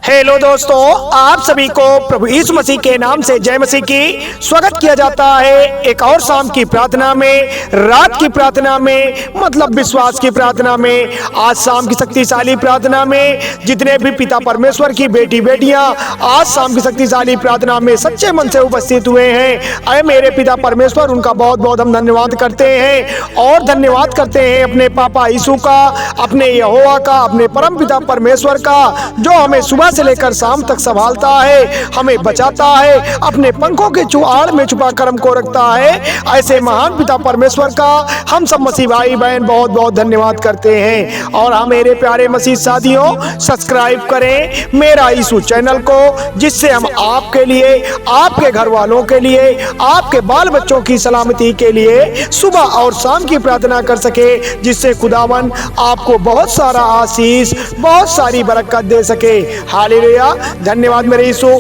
Hello दोस्तों, आप सभी को प्रभु यीशु मसीह के नाम से जय मसीह की स्वागत किया जाता है। एक और शाम की प्रार्थना में, रात की प्रार्थना में, मतलब विश्वास की प्रार्थना में। आज शाम की शक्तिशाली प्रार्थना में जितने भी पिता परमेश्वर की बेटी बेटियां आज शाम की शक्तिशाली प्रार्थना में सच्चे मन से उपस्थित हुए हैं, अरे मेरे पिता परमेश्वर, उनका बहुत बहुत हम धन्यवाद करते हैं। और धन्यवाद करते हैं अपने पापा यीशु का, अपने यहोवा का, अपने परम पिता परमेश्वर का, जो हमें सुबह से लेकर शाम तक संभालता है, हमें बचाता है, अपने पंखों के आड़ में छुपा कर हमको रखता है। ऐसे महान पिता परमेश्वर का हम सब मसीह भाई बहन बहुत बहुत धन्यवाद करते हैं। और हाँ मेरे प्यारे मसीह साथियों, सब्सक्राइब करें मेरा यीशु चैनल को, जिससे हम आपके लिए, आपके घर वालों के लिए, आपके बाल बच्चों की सलामती के लिए सुबह और शाम की प्रार्थना कर सके, जिससे खुदावन आपको बहुत सारा आशीष, बहुत सारी बरकत दे सके। हालेलुया, धन्यवाद मेरे यीशु।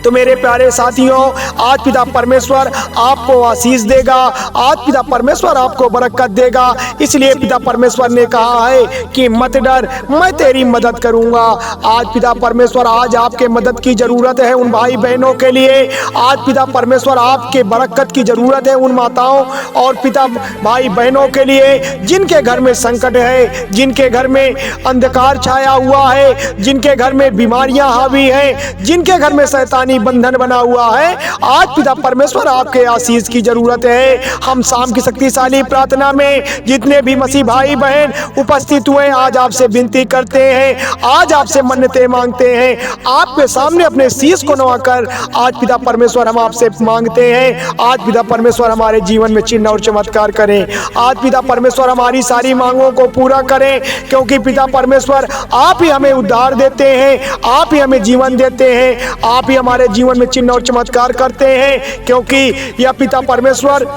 तो मेरे प्यारे साथियों, आज पिता परमेश्वर आपको आशीष देगा, आज पिता परमेश्वर आपको बरकत देगा। इसलिए पिता परमेश्वर ने कहा है कि मत डर, मैं तेरी मदद करूंगा। आज पिता परमेश्वर, आज आपके मदद की जरूरत है उन भाई बहनों के लिए। आज पिता परमेश्वर आपके बरकत की जरूरत है उन माताओं और पिता भाई बहनों के लिए जिनके घर में संकट है, जिनके घर में अंधकार छाया हुआ है, जिनके घर में बीमारियां हावी हैं, जिनके घर में शैतानी बंधन बना हुआ है। आज पिता परमेश्वर आपके आशीष की जरूरत है। हम शाम की शक्तिशाली प्रार्थना में जितने भी मसीह भाई बहन उपस्थित हुए, आज आपसे विनती करते हैं, आज आपसे मन्नतें मांगते हैं, आपके सामने अपने शीश को नवाकर आज पिता परमेश्वर हम आपसे मांगते हैं। आज पिता परमेश्वर हमारे जीवन में चिन्ह और चमत्कार करें। आज पिता परमेश्वर हमारी सारी मांगों को पूरा करें, क्योंकि पिता परमेश्वर आप ही हमें उद्धार देते हैं, आप ही हमें जीवन देते हैं, आप ही हमारे जीवन में चिन्ह और चमत्कार करते हैं। क्योंकि यह पिता परमेश्वर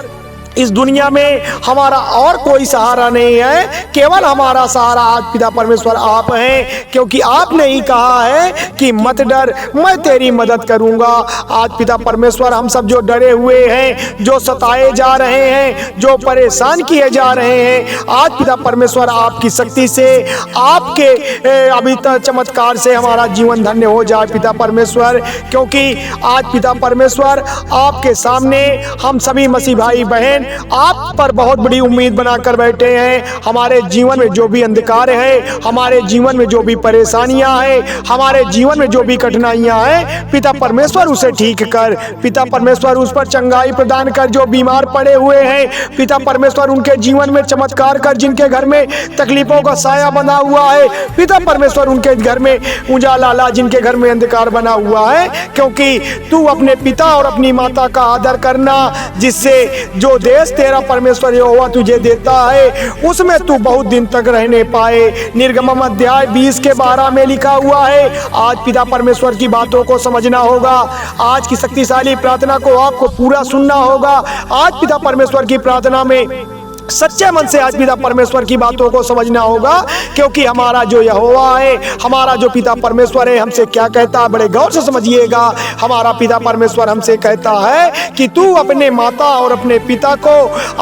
इस दुनिया में हमारा और कोई सहारा नहीं है, केवल हमारा सहारा आज पिता परमेश्वर आप हैं। क्योंकि आपने ही कहा है कि मत डर, मैं तेरी मदद करूंगा। आज पिता परमेश्वर हम सब जो डरे हुए हैं, जो सताए जा रहे हैं, जो परेशान किए जा रहे हैं, आज पिता परमेश्वर आपकी शक्ति से, आपके अभी तक चमत्कार से हमारा जीवन धन्य हो जाए पिता परमेश्वर। क्योंकि आज पिता परमेश्वर आपके सामने हम सभी मसीह भाई बहन आप पर बहुत बड़ी उम्मीद बनाकर बैठे हैं। हमारे जीवन में जो भी अंधकार है, हमारे जीवन में जो भी परेशानियां हैं, हमारे जीवन में जो भी कठिनाइयां हैं, पिता परमेश्वर उसे ठीक कर, पिता परमेश्वर उस पर चंगाई प्रदान कर। जो बीमार पड़े हुए हैं, पिता परमेश्वर उनके जीवन में चमत्कार कर। जिनके घर में तकलीफों का साया बना हुआ है, पिता परमेश्वर उनके घर में उजाला ला, जिनके घर में अंधकार बना हुआ है। क्योंकि तू अपने पिता और अपनी माता का आदर करना, जिससे जो देश तेरा परमेश्वर यहोवा तुझे देता है उसमें तू बहुत दिन तक रहने पाए। निर्गमन अध्याय 20 के 12 में लिखा हुआ है। आज पिता परमेश्वर की बातों को समझना होगा, आज की शक्तिशाली प्रार्थना को आपको पूरा सुनना होगा। आज पिता परमेश्वर की प्रार्थना में सच्चे मन से आज पिता परमेश्वर की बातों को समझना होगा। क्योंकि हमारा जो यहोवा है, हमारा जो पिता परमेश्वर है, हमसे क्या कहता है, बड़े गौर से समझिएगा। हमारा पिता परमेश्वर हमसे कहता है कि तू अपने माता और अपने पिता को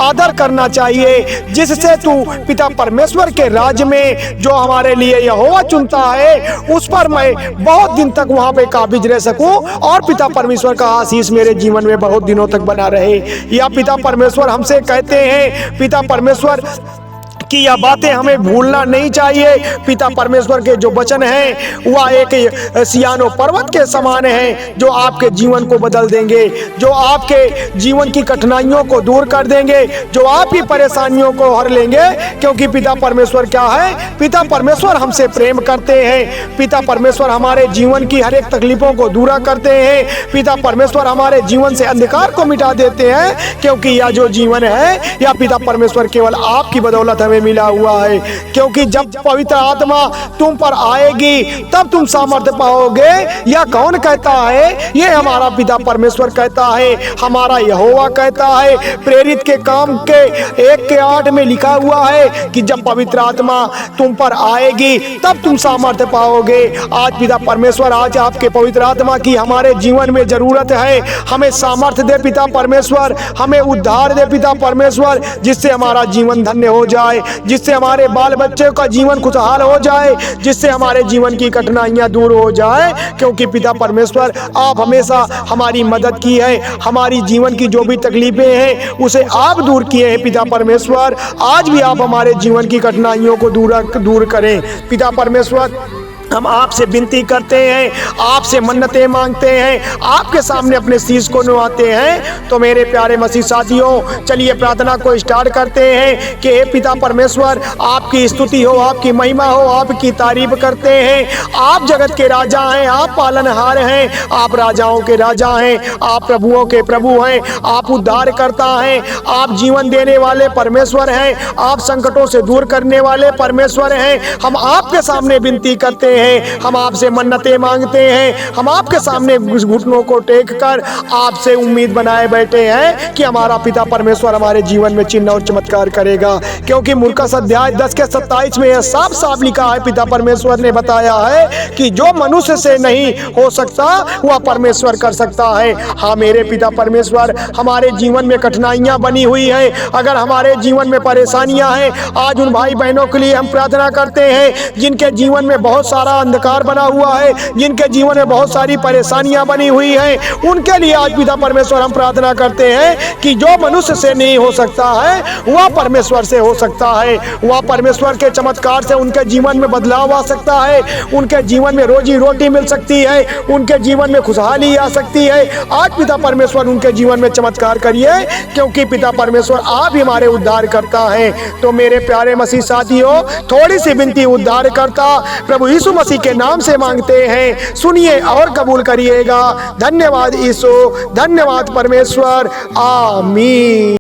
आदर करना चाहिए, जिससे तू पिता परमेश्वर के राज्य में जो हमारे लिए यहोवा चुनता है, उस पर मैं बहुत दिन तक वहां पे काबिज रह सकूं और पिता परमेश्वर का आशीष मेरे जीवन में बहुत दिनों तक बना रहे। या पिता परमेश्वर हमसे कहते हैं, पिता परमेश्वर कि यह बातें हमें भूलना नहीं चाहिए। पिता परमेश्वर के जो वचन हैं वह एक सियानो पर्वत के समान है, जो आपके जीवन को बदल देंगे, जो आपके जीवन की कठिनाइयों को दूर कर देंगे, जो आपकी परेशानियों को हर लेंगे। क्योंकि पिता परमेश्वर क्या है, पिता परमेश्वर हमसे प्रेम करते हैं। पिता परमेश्वर हमारे जीवन की हर एक तकलीफों को दूर करते हैं। पिता परमेश्वर हमारे जीवन से अंधकार को मिटा देते हैं। क्योंकि यह जो जीवन है, यह पिता परमेश्वर केवल आपकी बदौलत हमें मिला हुआ है। क्योंकि जब पवित्र आत्मा तुम पर आएगी तब तुम सामर्थ्य पाओगे। यह कौन कहता है, ये हमारा पिता परमेश्वर कहता है, हमारा यहोवा कहता है। प्रेरित के काम के 1:8 में लिखा हुआ है कि जब पवित्र आत्मा तुम पर आएगी तब तुम सामर्थ्य पाओगे। आज पिता परमेश्वर, आज आपके पवित्र आत्मा की हमारे जीवन में जरूरत है। हमें सामर्थ्य दे पिता परमेश्वर, हमें उद्धार दे पिता परमेश्वर, जिससे हमारा जीवन धन्य हो जाए। जिससे हमारे बाल बच्चे का जीवन खुशहाल हो जाए, जिससे हमारे जीवन की कठिनाइयां दूर हो जाए। क्योंकि पिता परमेश्वर आप हमेशा हमारी मदद की है, हमारी जीवन की जो भी तकलीफें हैं उसे आप दूर किए हैं। पिता परमेश्वर आज भी आप हमारे जीवन की कठिनाइयों को दूर करें। पिता परमेश्वर हम आपसे विनती करते हैं, आपसे मन्नतें मांगते हैं, आपके सामने अपने शीश को नुआते हैं। तो मेरे प्यारे मसीह साथियों, चलिए प्रार्थना को स्टार्ट करते हैं कि हे पिता परमेश्वर आपकी स्तुति हो, आपकी महिमा हो, आपकी तारीफ करते हैं। आप जगत के राजा हैं, आप पालनहार हैं, आप राजाओं के राजा हैं, आप प्रभुओं के प्रभु हैं, आप उद्धार करता हैं, आप जीवन देने वाले परमेश्वर हैं, आप संकटों से दूर करने वाले परमेश्वर हैं। हम आपके सामने विनती करते हैं, हम आपसे मन्नतें मांगते हैं, हम आपके सामने घुटनों को टेक कर आपसे उम्मीद बनाए बैठे हैं कि हमारा पिता परमेश्वर हमारे जीवन में चिन्ह और चमत्कार करेगा। क्योंकि मुर्कस अध्याय 10 के 27 में यह साफ साफ लिखा है, पिता परमेश्वर ने बताया है कि जो मनुष्य से नहीं हो सकता वह परमेश्वर कर सकता है। हाँ मेरे पिता परमेश्वर, हमारे जीवन में कठिनाइयां बनी हुई है, अगर हमारे जीवन में परेशानियां हैं, आज उन भाई बहनों के लिए हम प्रार्थना करते हैं जिनके जीवन में बहुत सारा अंधकार बना हुआ है, जिनके जीवन में बहुत सारी परेशानियां बनी हुई हैं, उनके लिए आज पिता परमेश्वर हम प्रार्थना करते हैं कि जो मनुष्य से नहीं हो सकता है वह परमेश्वर से हो सकता है। वह परमेश्वर के चमत्कार से उनके जीवन में बदलाव आ सकता है, उनके जीवन में रोजी रोटी मिल सकती है, उनके जीवन में खुशहाली आ सकती है। आज पिता परमेश्वर उनके जीवन में चमत्कार करिए, क्योंकि पिता परमेश्वर आप ही हमारे उद्धार करता है। तो मेरे प्यारे मसीह साथियों, थोड़ी सी विनती उद्धार करता प्रभु यीशु मसीह के नाम से मांगते हैं, सुनिए और कबूल करिएगा। धन्यवाद यीशु, धन्यवाद परमेश्वर, आमीन।